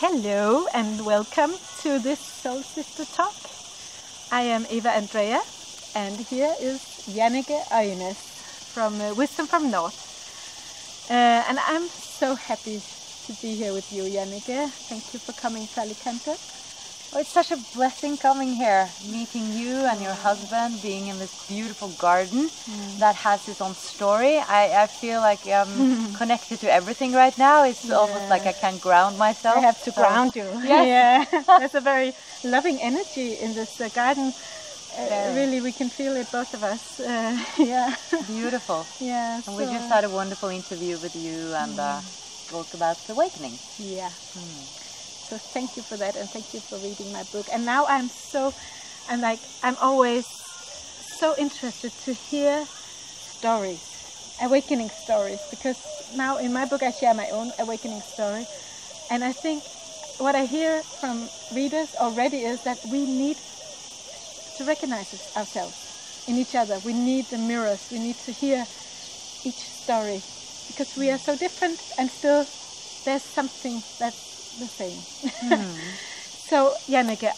Hello and welcome to this Soulsister talk. I am Eva Andrea and here is Jannecke Øinæs from Wisdom from North. And I'm so happy to be here with you, Jannecke. Thank you for coming to Alicante. Oh, it's such a blessing coming here, meeting you and your husband, being in this beautiful garden that has its own story. I feel like I'm connected to everything right now. It's almost like I can ground myself. I have to ground you. Yes. Yeah. There's a very loving energy in this garden. Really, we can feel it, both of us. Yeah. Beautiful. Yeah. And we just had a wonderful interview with you and spoke about awakening. Yeah. So thank you for that, and thank you for reading my book. And now I'm always so interested to hear stories, awakening stories, because now in my book I share my own awakening story. And I think what I hear from readers already is that we need to recognize ourselves in each other. We need the mirrors. We need to hear each story, because we are so different and still there's something that's the same. So Jannecke,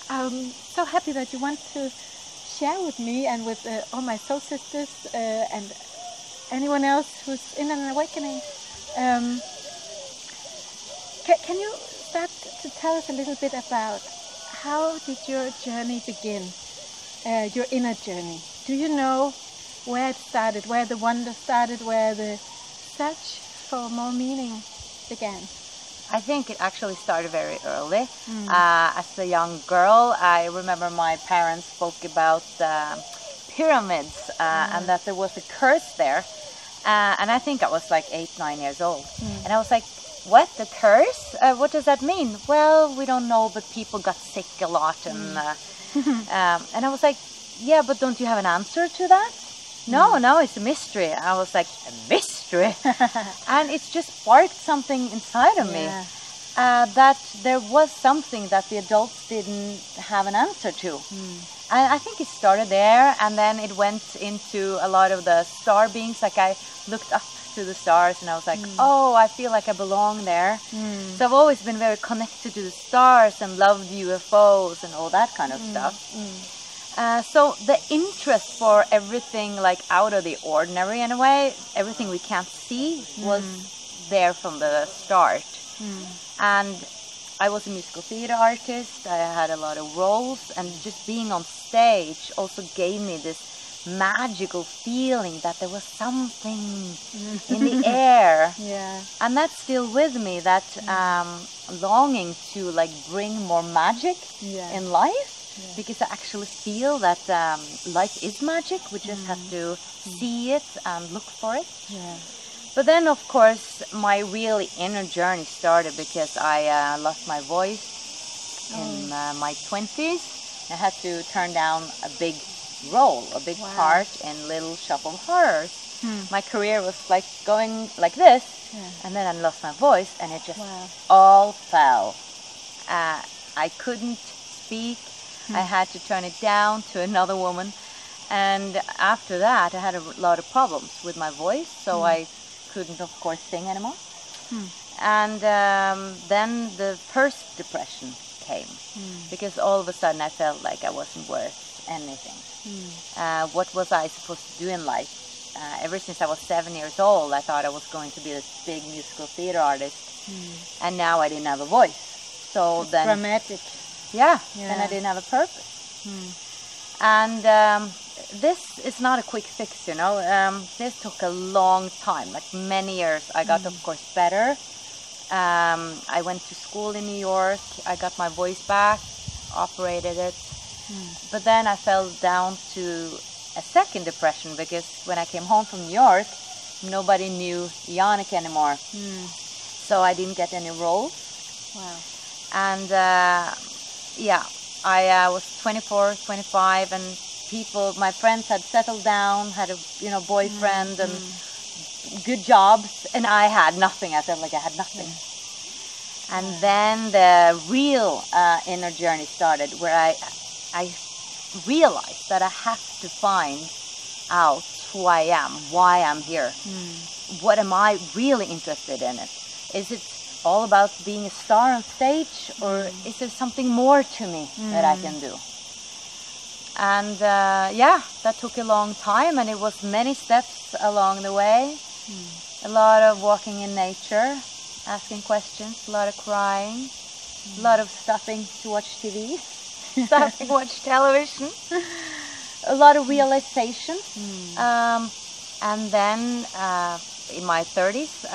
I'm so happy that you want to share with me and with all my soul sisters and anyone else who's in an awakening. Can you start to tell us a little bit about how did your journey begin, your inner journey? Do you know where it started, where the wonder started, where the search for more meaning began? I think it actually started very early. As a young girl, I remember my parents spoke about pyramids and that there was a curse there. And I think I was like 8-9 years old. And I was like, what, the curse? What does that mean? Well, we don't know, but people got sick a lot. And I was like, yeah, but don't you have an answer to that? No, it's a mystery. I was like, a mystery? And it's just sparked something inside of me. That there was something that the adults didn't have an answer to. And I think it started there, and then it went into a lot of the star beings. Like I looked up to the stars and I was like, oh, I feel like I belong there. So I've always been very connected to the stars and loved UFOs and all that kind of stuff. So the interest for everything like out of the ordinary in a way, everything we can't see, was there from the start. And I was a musical theater artist. I had a lot of roles, and just being on stage also gave me this magical feeling that there was something in the air. And that's still with me, that longing to like bring more magic in life. Because I actually feel that life is magic. We just have to see it and look for it. But then, of course, my really inner journey started because I lost my voice in my 20s. I had to turn down a big role, a big part in Little Shop of Horrors. My career was like going like this, and then I lost my voice, and it just all fell. I couldn't speak. I had to turn it down to another woman, and after that I had a lot of problems with my voice, so I couldn't, of course, sing anymore. And then the first depression came, because all of a sudden I felt like I wasn't worth anything. What was I supposed to do in life? Ever since I was 7 years old, I thought I was going to be this big musical theater artist, and now I didn't have a voice. So then dramatic. Then I didn't have a purpose. And this is not a quick fix, you know. This took a long time, like many years. I got, of course, better. I went to school in New York. I got my voice back, operated it. But then I fell down to a second depression, because when I came home from New York, nobody knew Jannecke anymore. So I didn't get any roles. And I was 24, 25, and people, my friends had settled down, had a boyfriend and good jobs, and I had nothing. I felt like I had nothing. And then the real inner journey started, where I realized that I have to find out who I am, why I'm here. What am I really interested in? Is it all about being a star on stage, or is there something more to me that I can do? And yeah, that took a long time, and it was many steps along the way. A lot of walking in nature, asking questions, a lot of crying, a lot of stopping to watch TV, stopping to watch television, a lot of realization. And then in my 30s,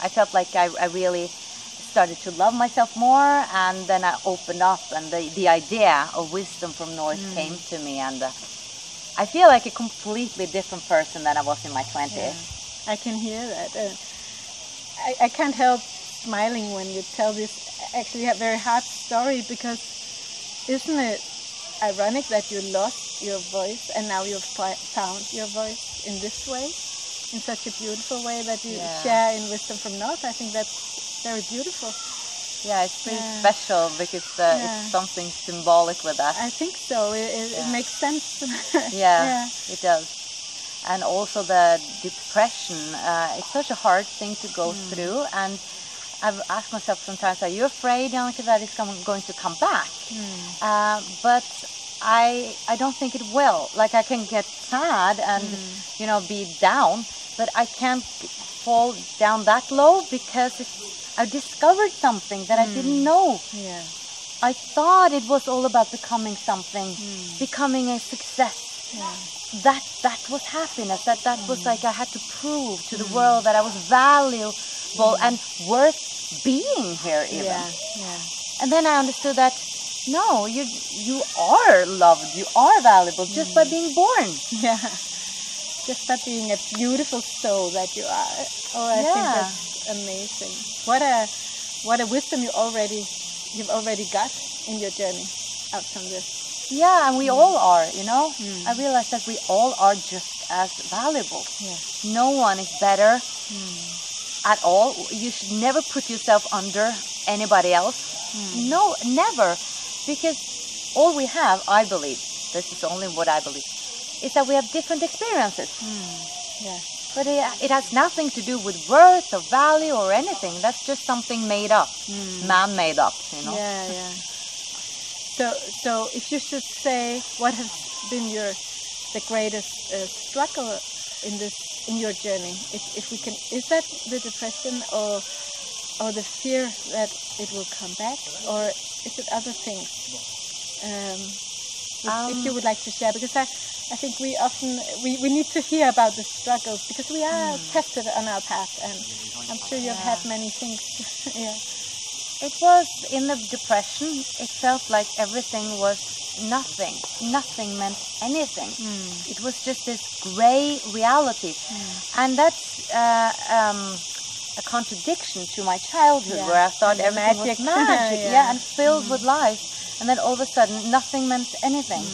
I felt like I really started to love myself more, and then I opened up, and the idea of wisdom from North came to me, and I feel like a completely different person than I was in my 20s. Yeah, I can hear that. I can't help smiling when you tell this actually a very hard story, because isn't it ironic that you lost your voice and now you've found your voice in this way, in such a beautiful way that you share in Wisdom from North? I think that's very beautiful. Yeah, it's pretty special, because it's something symbolic with that. I think so. It makes sense. Yeah, it does. And also the depression, it's such a hard thing to go through, and I've asked myself sometimes, are you afraid, Jannecke, that it's going to come back? But I don't think it will. Like, I can get sad and be down, but I can't fall down that low, because I discovered something that I didn't know. Yeah. I thought it was all about becoming something, becoming a success. Yeah. That was happiness. That was like I had to prove to the world that I was valuable and worth being here even. Yeah. And then I understood that no, you are loved, you are valuable just by being born. Yeah. Just by being a beautiful soul that you are. Oh, I think that's amazing. What a wisdom you've already got in your journey out from this. Yeah, and we all are, I realized that we all are just as valuable. Yeah. No one is better at all. You should never put yourself under anybody else. No, never. Because all we have, I believe, this is only what I believe, is that we have different experiences. Yeah. But it has nothing to do with worth or value or anything. That's just something made up, man-made up, Yeah. So if you should say, what has been the greatest struggle in your journey? If we can, is that the depression or the fear that it will come back, or is it other things? If you would like to share, because I think we often we need to hear about the struggles, because we are tested on our path, and I'm sure you've had many things. Yeah. It was in the depression. It felt like everything was nothing. Nothing meant anything. It was just this gray reality, and that's a contradiction to my childhood, where I thought everything was magic, and filled with life, and then all of a sudden nothing meant anything.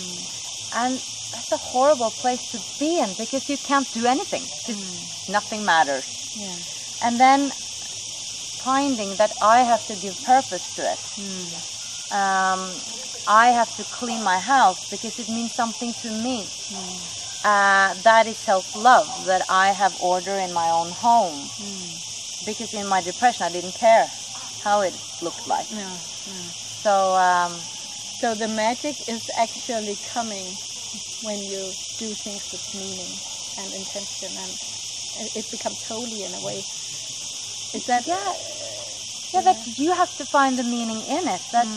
And that's a horrible place to be in, because you can't do anything. Just nothing matters. Yeah. And then finding that I have to give purpose to it. I have to clean my house because it means something to me. That is self-love, that I have order in my own home. Because in my depression I didn't care how it looked like. So the magic is actually coming when you do things with meaning and intention, and it becomes holy in a way. Is that that you have to find the meaning in it, that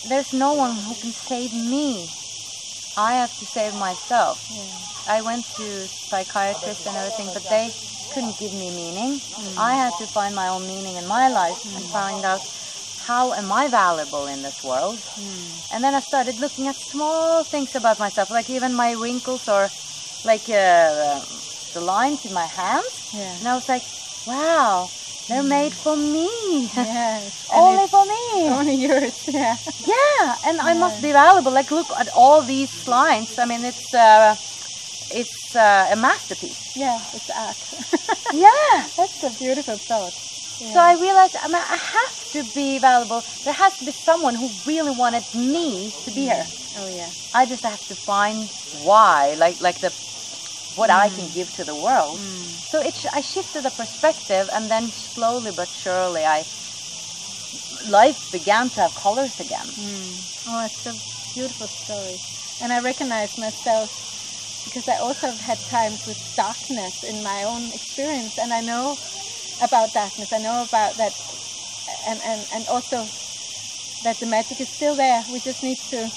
there's no one who can save me. I have to save myself. I went to psychiatrists and everything, but they couldn't give me meaning. I had to find my own meaning in my life and find out, how am I valuable in this world? And then I started looking at small things about myself, like even my wrinkles, or like the lines in my hands. And I was like, wow, they're made for me. Only for me. Only yours. And I must be valuable. Like, look at all these lines. I mean, it's a masterpiece. It's art. That's a beautiful thought. So I realized, I have to be valuable. There has to be someone who really wanted me to be here. I just have to find why, like the what I can give to the world. So I shifted the perspective, and then slowly but surely life began to have colors again. Oh, it's a beautiful story. And I recognize myself because I also have had times with darkness in my own experience, and I know about darkness. I know about that, and also that the magic is still there. We just need to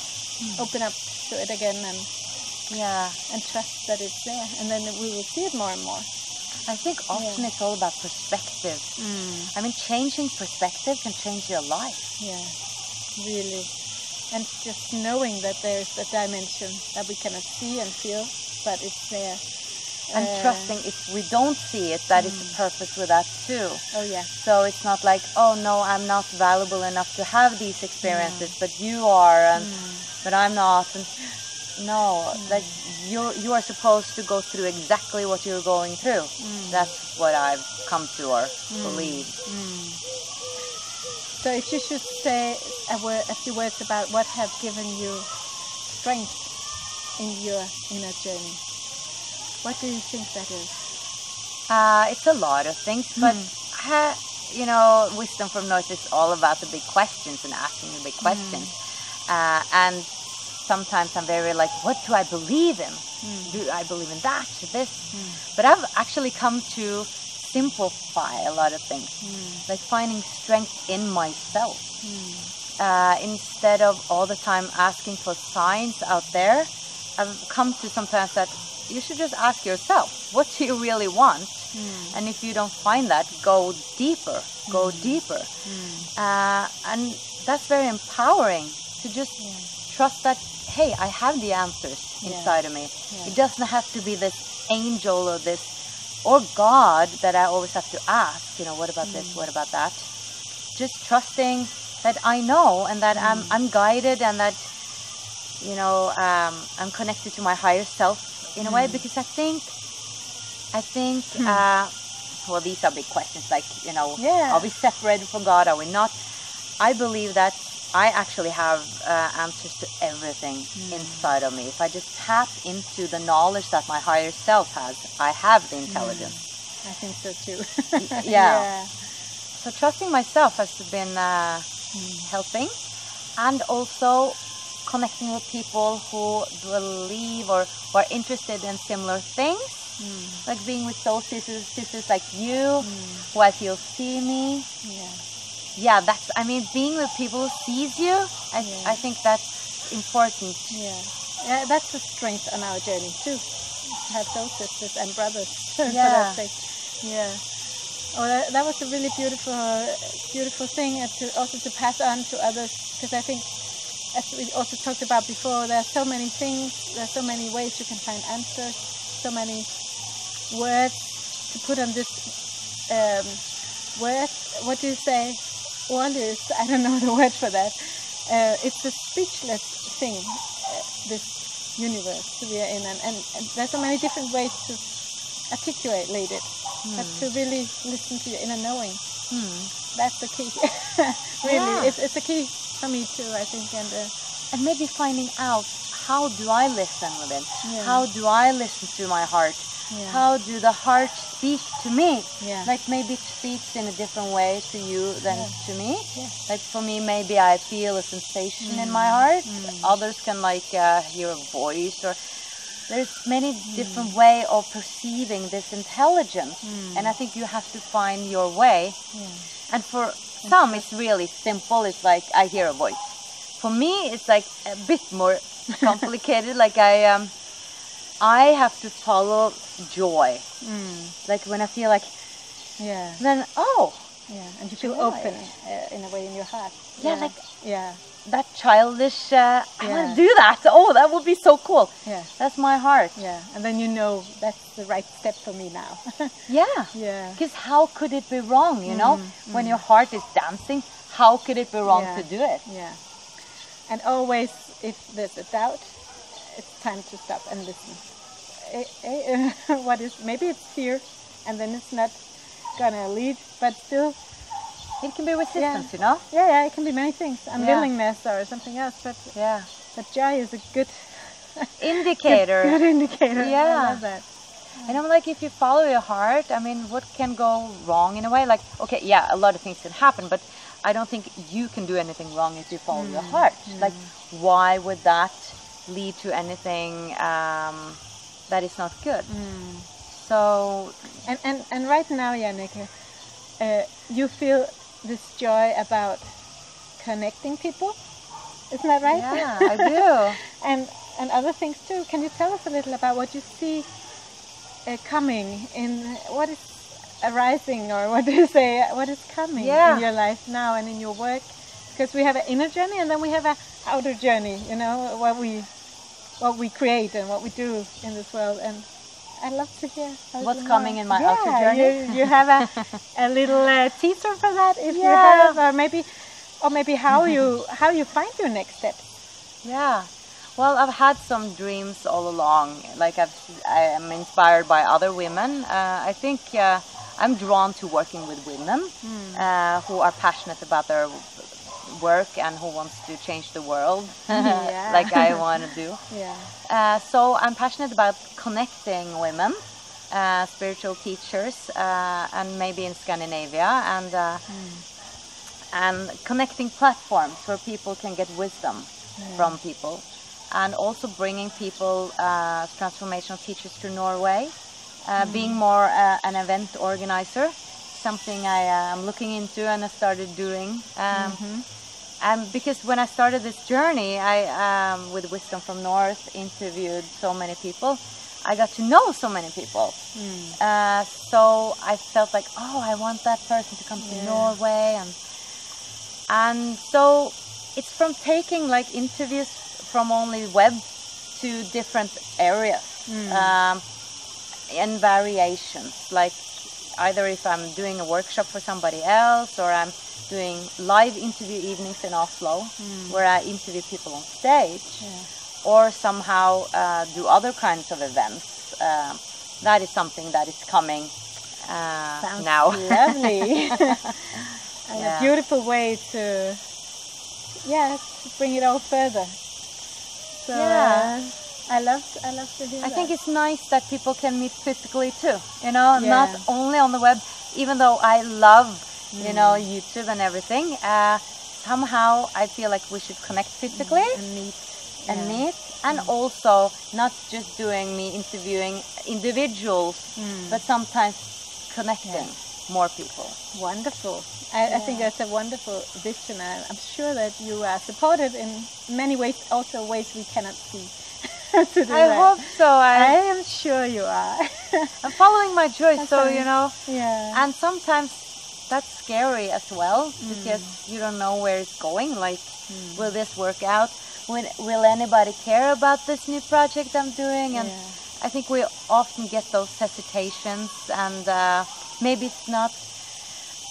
open up to it again and trust that it's there, and then we will see it more and more. I think often it's all about perspective. I mean, changing perspective can change your life. Yeah, really. And just knowing that there's a dimension that we cannot see and feel, but it's there. And trusting if we don't see it, that is the purpose with that too. Oh yeah. So it's not like, oh no, I'm not valuable enough to have these experiences, but you are, but I'm not. And no, like you are supposed to go through exactly what you're going through. That's what I've come to or believe. So if you should say a few words about what have given you strength in your inner journey, what do you think that is? It's a lot of things, but you know, wisdom from North is all about the big questions and asking the big questions. And sometimes I'm very like, what do I believe in? Do I believe in that, this? But I've actually come to simplify a lot of things, like finding strength in myself. Instead of all the time asking for signs out there, I've come to sometimes that you should just ask yourself, what do you really want? And if you don't find that, go deeper, go deeper. And that's very empowering to just trust that, hey, I have the answers inside of me. It doesn't have to be this angel or this, or God that I always have to ask, you know, what about this, what about that? Just trusting that I know, and that I'm guided, and that, you know, I'm connected to my higher self in a way, because I think, well, these are big questions, like, you know, are we separated from God, are we not? I believe that I actually have answers to everything inside of me. If I just tap into the knowledge that my higher self has, I have the intelligence. I think so too. So trusting myself has been helping, and also connecting with people who believe or are interested in similar things, like being with Soulsisters like you, who I feel see me. Yeah, that's, I mean, being with people who sees you, I think that's important. Yeah, that's the strength on our journey too, to have Soulsisters and brothers, for that sake. Yeah. Oh, that was a really beautiful thing, and also to pass on to others, because I think, as we also talked about before, there are so many things, there are so many ways you can find answers, so many words to put on this word. What do you say? Ordløs, I don't know the word for that. It's a speechless thing, this universe we are in, and there's so many different ways to articulate it, but to really listen to your inner knowing, that's the key. Really, it's a key for me too, I think, and maybe finding out, how do I listen within? How do I listen to my heart? How do the heart speak to me? Like maybe it speaks in a different way to you than to me. Like for me, maybe I feel a sensation in my heart. Others can like hear a voice, or there's many different way of perceiving this intelligence. And I think you have to find your way. And for some, it's really simple. It's like I hear a voice. For me, it's like a bit more complicated. Like I have to follow joy. Like when I feel like, then and you feel open in a way in your heart. That childish, I want to do that. Oh, that would be so cool. That's my heart. And then you know that's the right step for me now. Because how could it be wrong, you know? When your heart is dancing, how could it be wrong to do it? And always, if there's a doubt, it's time to stop and listen. What is, maybe it's fear, and then it's not gonna lead, but still it can be resistance, you know? It can be many things, unwillingness or something else, but joy is a good indicator. Good indicator. I love that. And I'm like, if you follow your heart, I mean, what can go wrong in a way? Like, okay, yeah, a lot of things can happen, but I don't think you can do anything wrong if you follow your heart. Like, why would that lead to anything that is not good? So, and right now, Jannecke, you feel this joy about connecting people, isn't that right? Yeah, I do. and other things too. Can you tell us a little about what you see coming in, what is arising, or what do you say, what is coming in your life now and in your work? Because we have an inner journey and then we have a outer journey, you know, what we create and what we do in this world. And I'd love to hear what's coming in my outer journey. You have a little teaser for that, if you have, or maybe how you find your next steps. Yeah. Well, I've had some dreams all along. Like I am inspired by other women. I think I'm drawn to working with women who are passionate about their work and who wants to change the world like I want to do. So I'm passionate about connecting women, spiritual teachers, and maybe in Scandinavia, and connecting platforms where people can get wisdom from people, and also bringing people, transformational teachers, to Norway, being more an event organizer, something I am looking into and I started doing. And because when I started this journey, I with Wisdom from North interviewed so many people. I got to know so many people. So I felt like, oh, I want that person to come to Norway, and so it's from taking like interviews from only web to different areas and variations. Like either if I'm doing a workshop for somebody else, or I'm doing live interview evenings in Oslo where I interview people on stage, or somehow do other kinds of events. That is something that is coming Sounds now. Lovely. And a beautiful way to bring it all further. So I love to hear that. I think it's nice that people can meet physically too, you know, not only on the web, even though I love you know, YouTube and everything. Somehow I feel like we should connect physically and meet, and also not just doing me interviewing individuals, but sometimes connecting more people. Wonderful. I think that's a wonderful vision. I'm sure that you are supported in many ways, also ways we cannot see. To do I hope so. I am sure you are. I'm following my joy, so you know. Yeah. And sometimes that's scary as well, because you don't know where it's going. Like, will this work out? Will anybody care about this new project I'm doing? And I think we often get those hesitations, and maybe it's not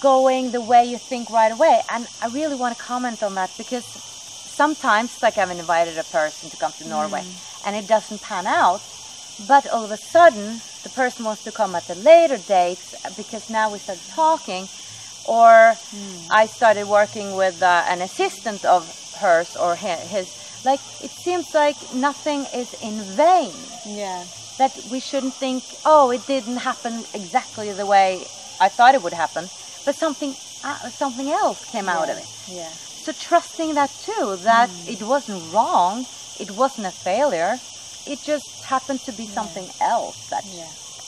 going the way you think right away. And I really want to comment on that, because sometimes, like, I've invited a person to come to Norway and it doesn't pan out, but all of a sudden the person wants to come at a later date because now we started talking, or I started working with an assistant of hers or his. Like, it seems like nothing is in vain. Yeah. That we shouldn't think, oh, it didn't happen exactly the way I thought it would happen, but something else came out of it. Yeah. So trusting that too, that it wasn't wrong, it wasn't a failure, it just happened to be something else that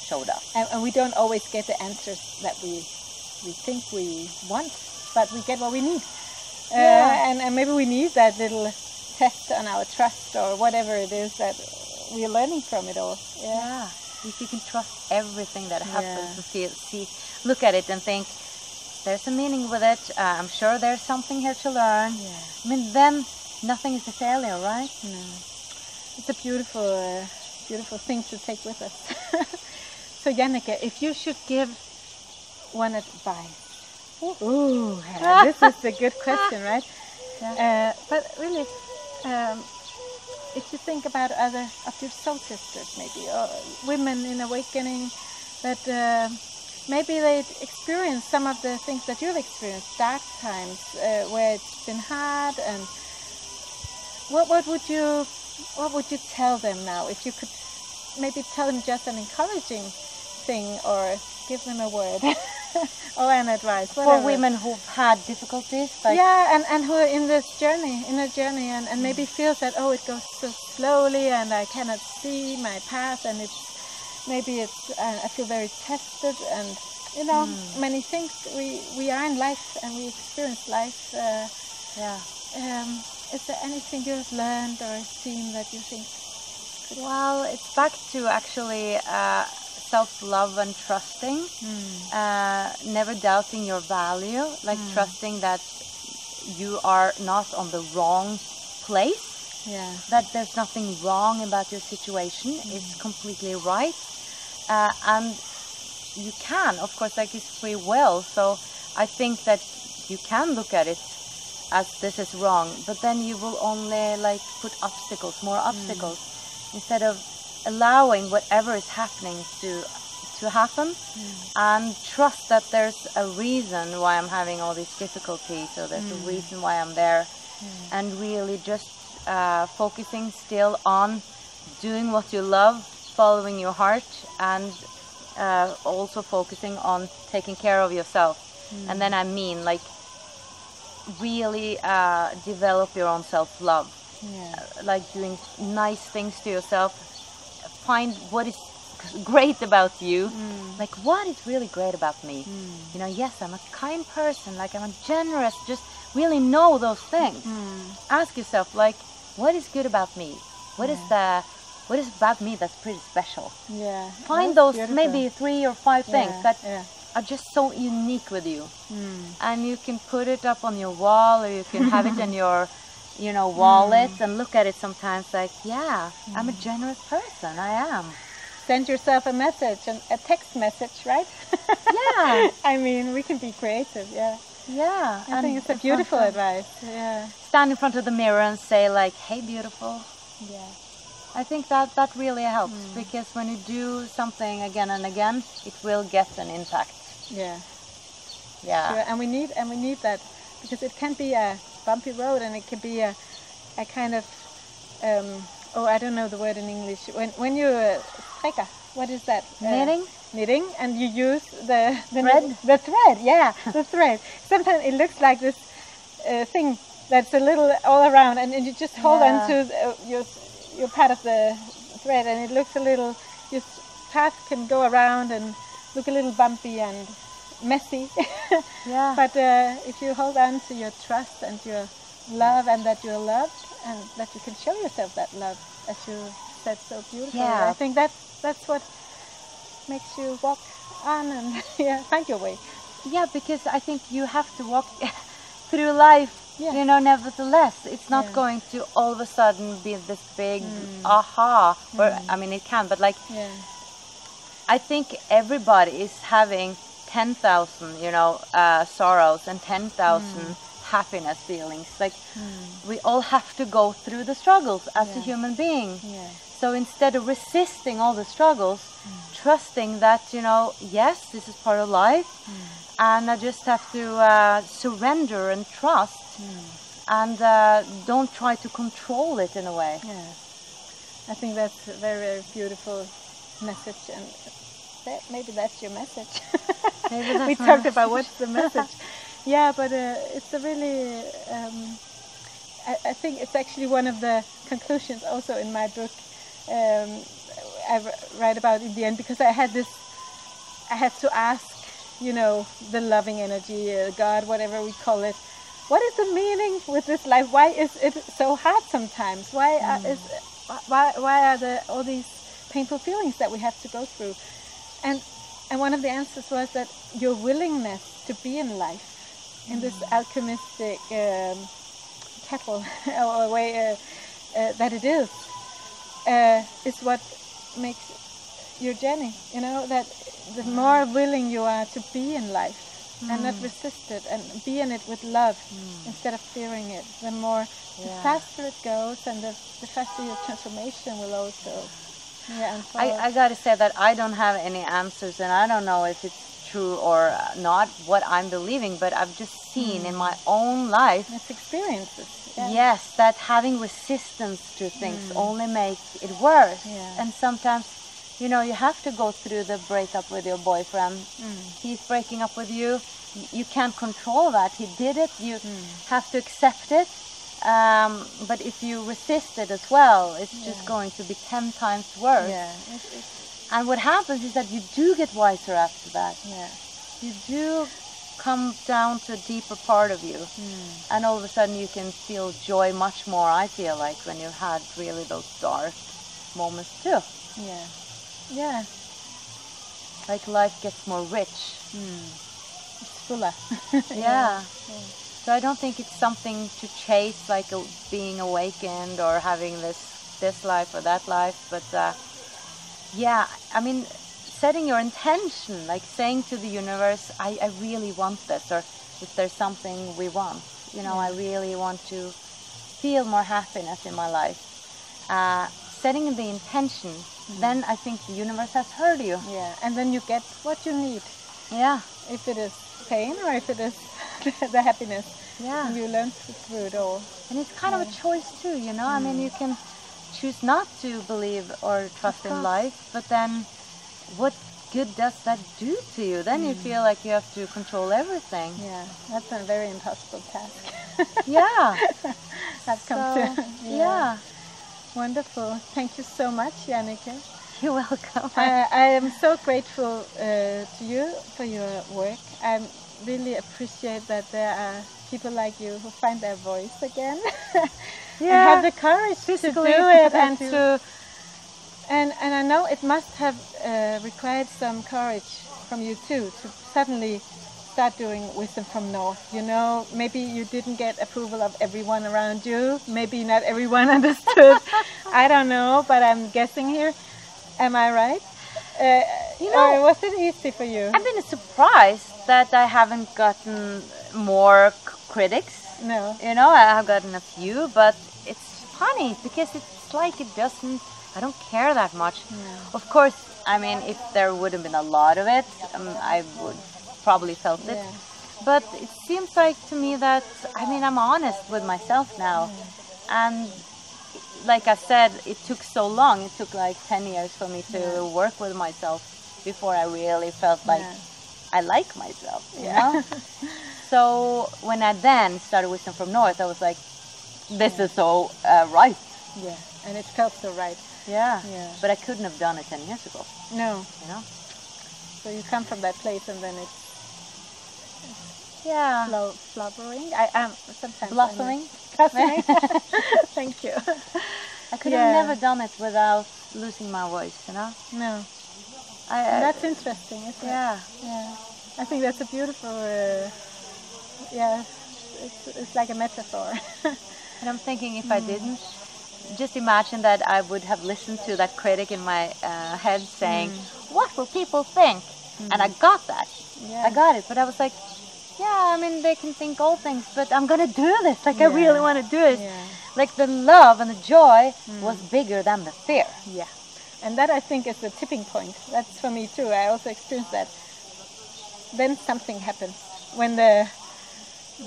showed up. And we don't always get the answers that we think we want, but we get what we need. And maybe we need that little test on our trust, or whatever it is that we're learning from it all. Yeah. If you can trust everything that happens and see, look at it and think, there's a meaning with it. I'm sure there's something here to learn. Yeah. I mean, then nothing is a failure, right? No. It's a beautiful, beautiful thing to take with us. So, Jannecke, if you should give one advice. Ooh, this is a good question, right? Yeah. But really, if you think about other of your soul sisters, maybe, or women in awakening, that maybe they experience some of the things that you've experienced, dark times, where it's been hard, and what would you tell them now, if you could maybe tell them just an encouraging thing, or give them a word or an advice. Whatever. For women who've had difficulties? Like Yeah, and who are in a journey, and maybe feels that, oh, it goes so slowly and I cannot see my path, and I feel very tested, and many things we are in life and we experience life. Is there anything you've learned or seen that you think? Well, it's back to actually self-love and trusting, never doubting your value, like trusting that you are not on the wrong place, that there's nothing wrong about your situation, it's completely right, and you can, of course, like it's free will, so I think that you can look at it as this is wrong, but then you will only like put more obstacles, instead of allowing whatever is happening to happen, and trust that there's a reason why I'm having all these difficulties, or there's a reason why I'm there, and really just focusing still on doing what you love, following your heart, and also focusing on taking care of yourself. And then I mean like really develop your own self-love, like doing nice things to yourself, find what is great about you, like what is really great about me, yes, I'm a kind person, like I'm a generous, just really know those things. Ask yourself, like, what is good about me, what is about me that's pretty special. Find those beautiful. Maybe 3 or 5 things that are just so unique with you, and you can put it up on your wall, or you can have it in your wallet, and look at it sometimes like, I'm a generous person, I am. Send yourself a message, a text message, right? I mean, we can be creative, I think it's a beautiful advice. Stand in front of the mirror and say like, hey beautiful. I think that really helps, because when you do something again and again, it will get an impact. Sure. And we need that, because it can be a bumpy road, and it can be a kind of I don't know the word in English. When you strikker, what is that? Knitting, and you use the thread. The thread, the thread. Sometimes it looks like this thing that's a little all around, and you just hold on to your part of the thread, and it looks a little. Your path can go around and look a little bumpy and messy. But if you hold on to your trust and your love, and that you're loved, and that you can show yourself that love, as you said so beautifully. I think that's what makes you walk on and find your way. Because I think you have to walk through life, nevertheless. It's not going to all of a sudden be this big aha, or I mean it can, but like I think everybody is having 10,000 sorrows and 10,000 happiness feelings, like we all have to go through the struggles as a human being. So instead of resisting all the struggles, trusting that yes, this is part of life, and I just have to surrender and trust, and don't try to control it in a way. I think that's a very, very beautiful message, and maybe that's your message. We talked about what's the message. But it's a really, I think it's actually one of the conclusions also in my book. I write about in the end, because I had to ask, the loving energy, God, whatever we call it, what is the meaning with this life? Why is it so hard sometimes? Why are all these painful feelings that we have to go through? And one of the answers was that your willingness to be in life, in this alchemistic kettle or way that it is what makes your journey. That the more willing you are to be in life and not resist it, and be in it with love instead of fearing it, the faster it goes, and the faster your transformation will also unfold. I gotta say that I don't have any answers, and I don't know if it's true or not what I'm believing, but I've just seen in my own life. It's experiences. Yeah. Yes, that having resistance to things only make it worse. Yeah. And sometimes, you know, you have to go through the breakup with your boyfriend. He's breaking up with you. You can't control that. He did it. You have to accept it. But if you resist it as well, it's just going to be 10 times worse. Yeah. And what happens is that you do get wiser after that. Yeah. You do come down to a deeper part of you. And all of a sudden you can feel joy much more, I feel like, when you've had really those dark moments too. Yeah. Yeah. Like life gets more rich. It's fuller. Yeah. So I don't think it's something to chase, like being awakened or having this life or that life. But yeah, I mean, setting your intention, like saying to the universe, I really want this, or if there's something we want, you know, I really want to feel more happiness in my life. Setting the intention, then I think the universe has heard you. Yeah, and then you get what you need. Yeah. If it is pain or if it is the happiness. Yeah. And you learn through it all. And it's kind of a choice too, you know. I mean, you can choose not to believe or trust in life, but then what good does that do to you? Then you feel like you have to control everything. Yeah, that's a very impossible task. Yeah. I've come to. Yeah. Wonderful. Thank you so much, Jannecke. You're welcome. I am so grateful to you for your work. I really appreciate that there are people like you who find their voice again. And have the courage to do it and I know it must have required some courage from you too to suddenly start doing Wisdom from North. You know, maybe you didn't get approval of everyone around you. Maybe not everyone understood. I don't know, but I'm guessing here. Am I right? You know, or was it easy for you? I've been surprised that I haven't gotten more critics. No. You know, I have gotten a few, but it's funny because it's like it doesn't, I don't care that much. No. Of course, I mean, if there would have been a lot of it, I would probably felt it. Yeah. But it seems like to me that, I mean, I'm honest with myself now. And like I said, it took so long. It took like 10 years for me to work with myself before I really felt like I like myself, you know? So when I then started Wisdom from North, I was like, this is so right. Yeah, and it felt so right. Yeah. Yeah. But I couldn't have done it 10 years ago. No. You know? So you come from that place and then it's flowering. Sometimes blossoming. Blossoming. Thank you. I could have never done it without losing my voice, you know? No. That's interesting, isn't it? Yeah. Yeah. I think that's a beautiful, it's like a metaphor. And I'm thinking if I didn't, just imagine that I would have listened to that critic in my head saying, what will people think? And I got that. Yeah. I got it. But I was like, yeah, I mean, they can think all things, but I'm going to do this. Like, I really want to do it. Yeah. Like, the love and the joy was bigger than the fear. Yeah. And that, I think, is the tipping point. That's for me, too. I also experienced that. Then something happens. When the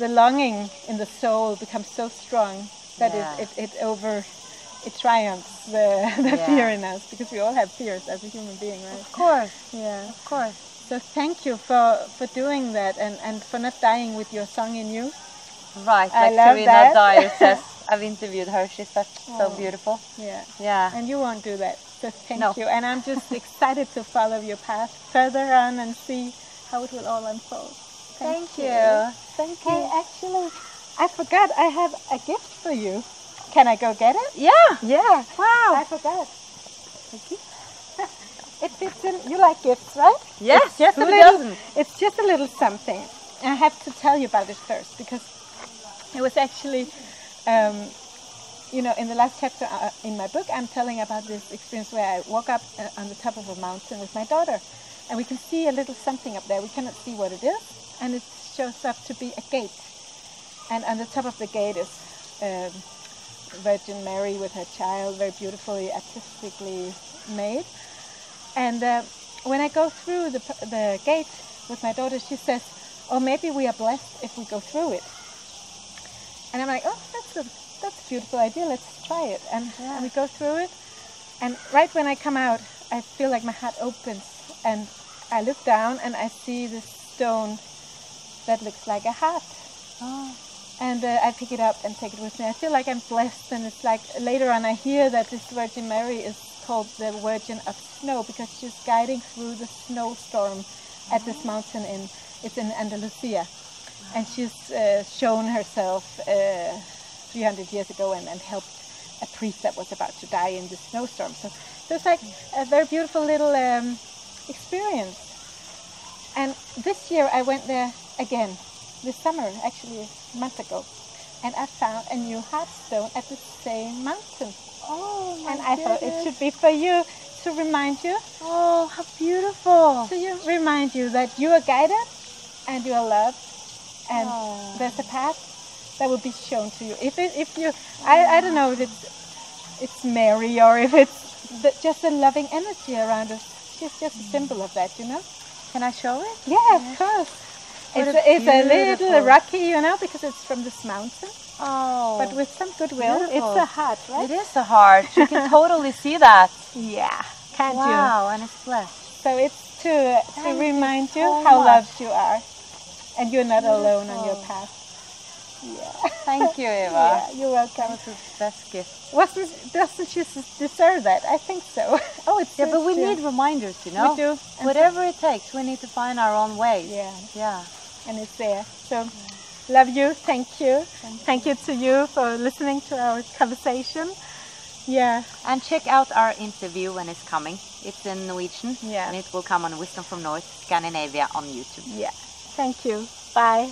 longing in the soul becomes so strong that it triumphs the fear in us, because we all have fears as a human being, right? Of course. Yeah. Of course. So thank you for doing that and for not dying with your song in you. Right, I like love Serena that. Dyer says. I've interviewed her. She's so beautiful. Yeah. Yeah. And you won't do that. So thank you. And I'm just excited to follow your path further on and see how it will all unfold. Thank you. Thank you. Hey, actually, I forgot I have a gift for you. Can I go get it? Yeah. Yeah. Wow. I forgot. Thank you. It fits in. You like gifts, right? Yes. It's just Who a little. doesn't? It's just a little something. I have to tell you about it first because it was actually, in the last chapter in my book, I'm telling about this experience where I walk up on the top of a mountain with my daughter, and we can see a little something up there. We cannot see what it is, and it shows up to be a gate. And on the top of the gate is Virgin Mary with her child, very beautifully, artistically made. And when I go through the gate, with my daughter, she says, "Oh, maybe we are blessed if we go through it." And I'm like, "Oh, that's a beautiful idea. Let's try it." And we go through it. And right when I come out, I feel like my heart opens, and I look down and I see this stone that looks like a heart. Oh. And I pick it up and take it with me. I feel like I'm blessed, and it's like later on I hear that this Virgin Mary is called the Virgin of Snow because she's guiding through the snowstorm at this mountain it's in Andalusia. And she's shown herself 300 years ago and helped a priest that was about to die in the snowstorm. So it's like a very beautiful little experience. And this year I went there again, this summer, actually a month ago, and I found a new heartstone at the same mountain. Oh, my And I thought it should be for you, to remind you. Oh, how beautiful. To remind you that you are guided and you are loved, and there's a path that will be shown to you. If you, I don't know if it's Mary or if it's just a loving energy around us. She's just a symbol of that, you know. Can I show it? Yeah, of course. It's a little rocky, you know, because it's from this mountain. Oh. But with some goodwill, it's a heart, right? It is a heart. You can totally see that. Yeah, can't you? Wow, and it's blessed. So it's to remind you how loved you are, and you're not alone on your path. Yeah. Thank you, Eva. Yeah, you're welcome. That was the best gift. Doesn't she deserve that? I think so. Oh, it's Yeah, but we need reminders, you know. We do. Whatever it takes, we need to find our own ways. Yeah. Yeah. And it's there. So, love you. Thank you. Thank you to you for listening to our conversation. Yeah. And check out our interview when it's coming. It's in Norwegian. Yeah. And it will come on Wisdom from North Scandinavia on YouTube. Yeah. Thank you. Bye.